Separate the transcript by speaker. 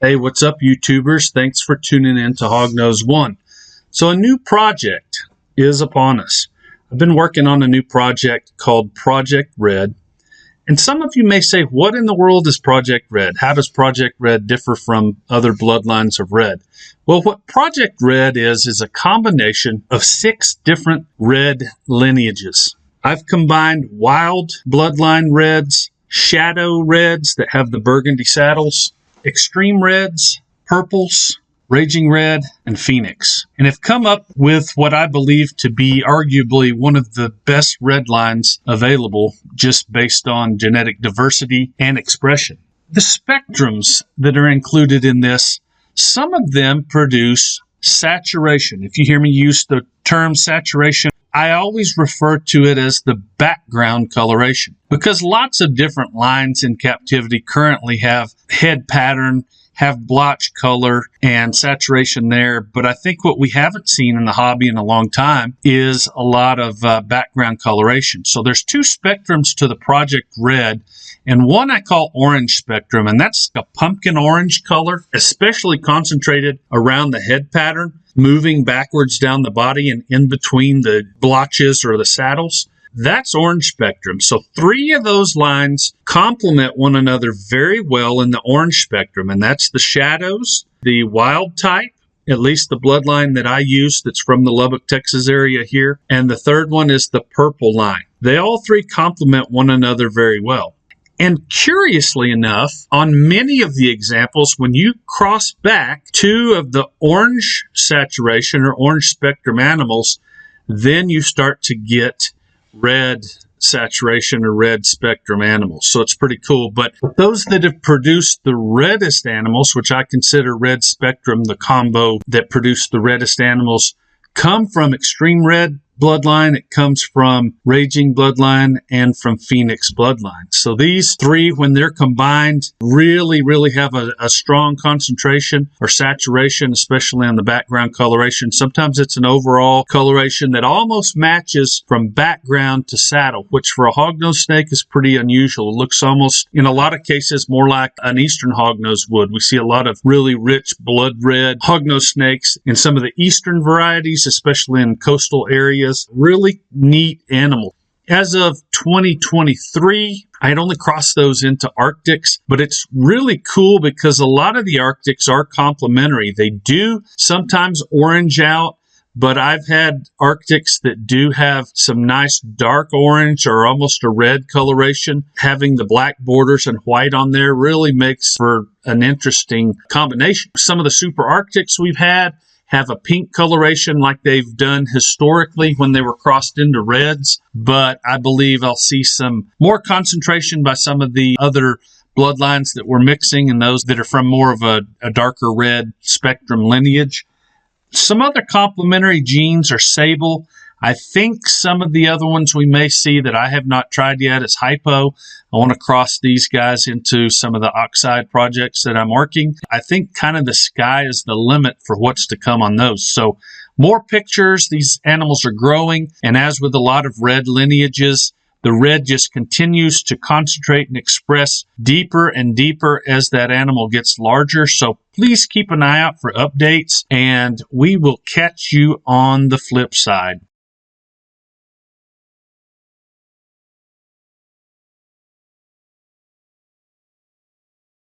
Speaker 1: Hey, what's up, YouTubers? Thanks for tuning in to Hognose One. So a new project is upon us. I've been working on a new project called Project Red. And some of you may say, what in the world is Project Red? How does Project Red differ from other bloodlines of red? Well, what Project Red is a combination of 6 different red lineages. I've combined wild bloodline reds, shadow reds that have the burgundy saddles, extreme reds, purples, raging red, and phoenix, and have come up with what I believe to be arguably one of the best red lines available just based on genetic diversity and expression. The spectrums that are included in this, some of them produce saturation. If you hear me use the term saturation, I always refer to it as the background coloration, because lots of different lines in captivity currently have head pattern, have blotch color and saturation there. But I think what we haven't seen in the hobby in a long time is a lot of background coloration. So there's 2 spectrums to the Project Red, and one I call orange spectrum, and that's a pumpkin orange color, especially concentrated around the head pattern, moving backwards down the body and in between the blotches or the saddles. That's orange spectrum. So 3 of those lines complement one another very well in the orange spectrum, and that's the shadows, the wild type, at least the bloodline that I use that's from the Lubbock, Texas area here, and the third one is the purple line. They all 3 complement one another very well. And curiously enough, on many of the examples, when you cross back 2 of the orange saturation or orange spectrum animals, then you start to get red saturation or red spectrum animals. So it's pretty cool. But those that have produced the reddest animals, which I consider red spectrum, the combo that produced the reddest animals, come from extreme red bloodline, it comes from raging bloodline, and from phoenix bloodline. So these 3, when they're combined, really have a strong concentration or saturation, especially on the background coloration. Sometimes it's an overall coloration that almost matches from background to saddle, which for a hognose snake is pretty unusual. It looks almost, in a lot of cases, more like an eastern hognose would. We see a lot of really rich blood red hognose snakes in some of the eastern varieties, especially in coastal areas. Really neat animal. As of 2023, I had only crossed those into Arctics, but it's really cool because a lot of the Arctics are complementary. They do sometimes orange out, but I've had Arctics that do have some nice dark orange or almost a red coloration. Having the black borders and white on there really makes for an interesting combination. Some of the Super Arctics we've had have a pink coloration like they've done historically when they were crossed into reds, but I believe I'll see some more concentration by some of the other bloodlines that we're mixing and those that are from more of a darker red spectrum lineage. Some other complementary genes are sable. I think some of the other ones we may see that I have not tried yet is hypo. I want to cross these guys into some of the oxide projects that I'm working. I think kind of the sky is the limit for what's to come on those. So more pictures, these animals are growing, and as with a lot of red lineages, the red just continues to concentrate and express deeper and deeper as that animal gets larger. So please keep an eye out for updates, and we will catch you on the flip side.